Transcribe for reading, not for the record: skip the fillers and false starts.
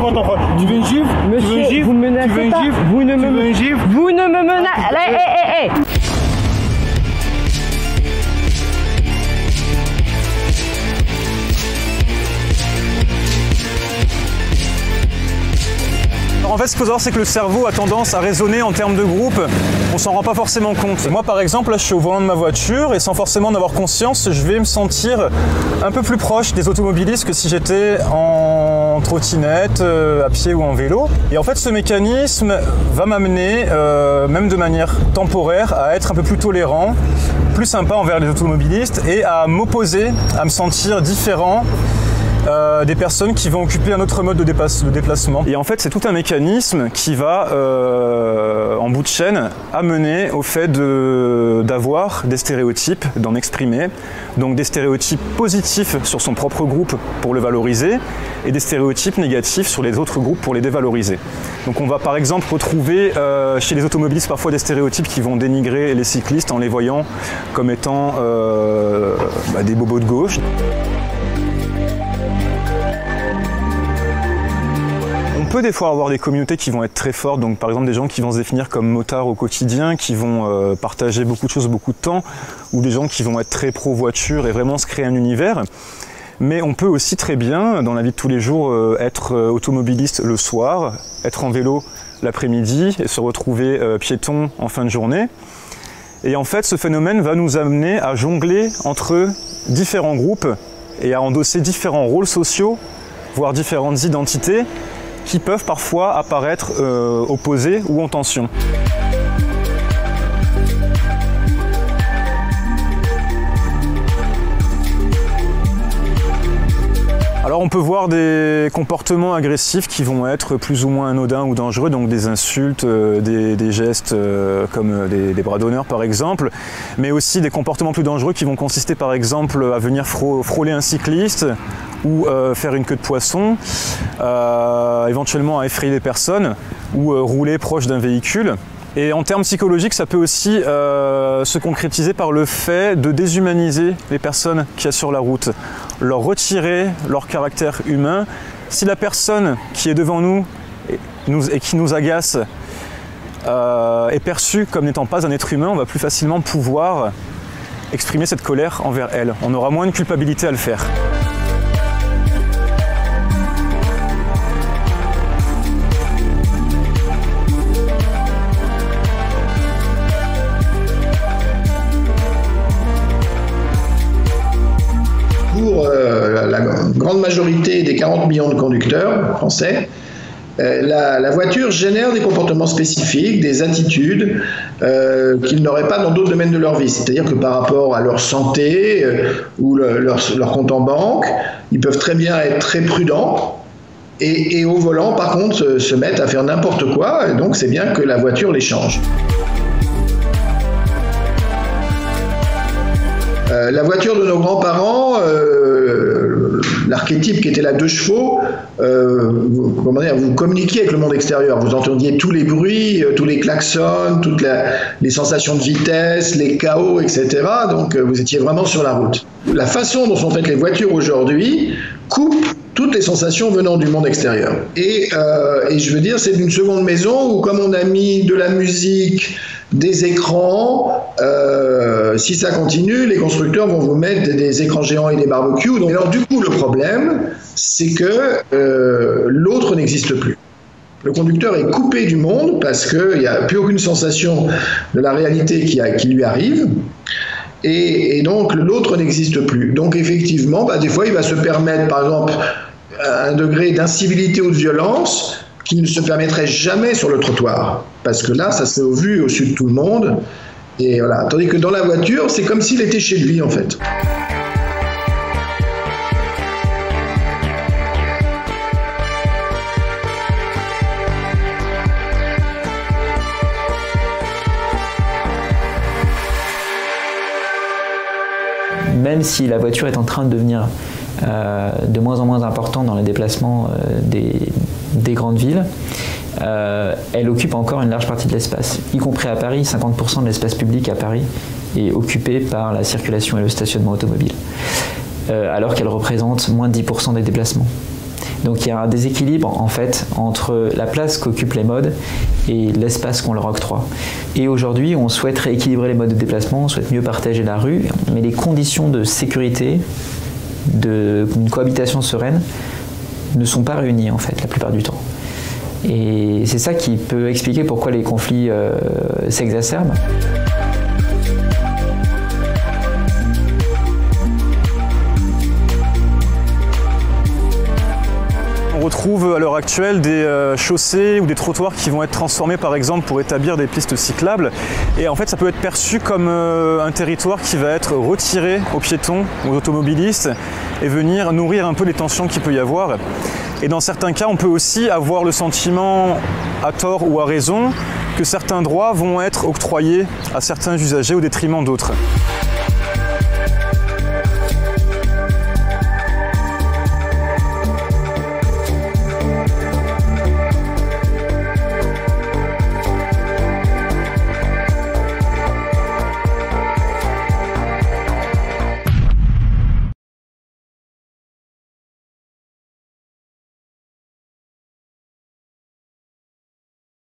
quoi ton problème? Tu veux une gifle? Monsieur, vous me menacez pas. Vous ne me menacez. En fait, ce qu'il faut savoir, c'est que le cerveau a tendance à raisonner en termes de groupe. On s'en rend pas forcément compte. Moi, par exemple, là, je suis au volant de ma voiture et sans forcément en avoir conscience, je vais me sentir un peu plus proche des automobilistes que si j'étais en trottinette, à pied ou en vélo. Et en fait, ce mécanisme va m'amener, même de manière temporaire, à être un peu plus tolérant, plus sympa envers les automobilistes et à m'opposer, à me sentir différent des personnes qui vont occuper un autre mode de déplacement. Et en fait, c'est tout un mécanisme qui va, en bout de chaîne, amener au fait d'avoir des stéréotypes, d'en exprimer. Donc des stéréotypes positifs sur son propre groupe pour le valoriser et des stéréotypes négatifs sur les autres groupes pour les dévaloriser. Donc on va par exemple retrouver chez les automobilistes parfois des stéréotypes qui vont dénigrer les cyclistes en les voyant comme étant des bobos de gauche. On peut des fois avoir des communautés qui vont être très fortes, donc par exemple des gens qui vont se définir comme motards au quotidien, qui vont partager beaucoup de choses, beaucoup de temps, ou des gens qui vont être très pro-voiture et vraiment se créer un univers. Mais on peut aussi très bien, dans la vie de tous les jours, être automobiliste le soir, être en vélo l'après-midi et se retrouver piéton en fin de journée. Et en fait, ce phénomène va nous amener à jongler entre différents groupes et à endosser différents rôles sociaux, voire différentes identités, qui peuvent parfois apparaître opposés ou en tension. Alors on peut voir des comportements agressifs qui vont être plus ou moins anodins ou dangereux, donc des insultes, des gestes comme des bras d'honneur par exemple, mais aussi des comportements plus dangereux qui vont consister par exemple à venir frôler un cycliste ou faire une queue de poisson, éventuellement à effrayer des personnes ou rouler proche d'un véhicule. Et en termes psychologiques, ça peut aussi se concrétiser par le fait de déshumaniser les personnes qu'il y a sur la route, leur retirer leur caractère humain. Si la personne qui est devant nous et qui nous agace est perçue comme n'étant pas un être humain, on va plus facilement pouvoir exprimer cette colère envers elle. On aura moins de culpabilité à le faire. Pour la grande majorité des 40 millions de conducteurs français, la voiture génère des comportements spécifiques, des attitudes qu'ils n'auraient pas dans d'autres domaines de leur vie. C'est-à-dire que par rapport à leur santé ou leur compte en banque, ils peuvent très bien être très prudents et au volant, par contre, se mettent à faire n'importe quoi. Et donc c'est bien que la voiture les change. La voiture de nos grands-parents, l'archétype qui était la 2 chevaux, vous communiquiez avec le monde extérieur, vous entendiez tous les bruits, tous les klaxons, toutes les sensations de vitesse, les chaos, etc. Donc vous étiez vraiment sur la route. La façon dont sont faites les voitures aujourd'hui coupe toutes les sensations venant du monde extérieur. Et je veux dire, c'est une seconde maison où comme on a mis de la musique, des écrans, si ça continue, les constructeurs vont vous mettre des écrans géants et des barbecues. Donc, alors du coup, le problème, c'est que l'autre n'existe plus. Le conducteur est coupé du monde parce qu'il n'y a plus aucune sensation de la réalité qui lui arrive. Et donc, l'autre n'existe plus. Donc, effectivement, des fois, il va se permettre, par exemple, un degré d'incivilité ou de violence qui ne se permettrait jamais sur le trottoir. Parce que là, ça se fait au vu et au su de tout le monde. Et voilà. Tandis que dans la voiture, c'est comme s'il était chez lui, en fait. Même si la voiture est en train de devenir de moins en moins importante dans les déplacements des grandes villes, elle occupe encore une large partie de l'espace, y compris à Paris. 50% de l'espace public à Paris est occupé par la circulation et le stationnement automobile, alors qu'elle représente moins de 10% des déplacements. Donc il y a un déséquilibre en fait entre la place qu'occupent les modes et l'espace qu'on leur octroie. Et aujourd'hui, on souhaite rééquilibrer les modes de déplacement, on souhaite mieux partager la rue, mais les conditions de sécurité, d'une cohabitation sereine, ne sont pas réunies en fait la plupart du temps. Et c'est ça qui peut expliquer pourquoi les conflits s'exacerbent. On retrouve à l'heure actuelle des chaussées ou des trottoirs qui vont être transformés par exemple pour établir des pistes cyclables. Et en fait ça peut être perçu comme un territoire qui va être retiré aux piétons, aux automobilistes et venir nourrir un peu les tensions qu'il peut y avoir. Et dans certains cas on peut aussi avoir le sentiment, à tort ou à raison, que certains droits vont être octroyés à certains usagers au détriment d'autres.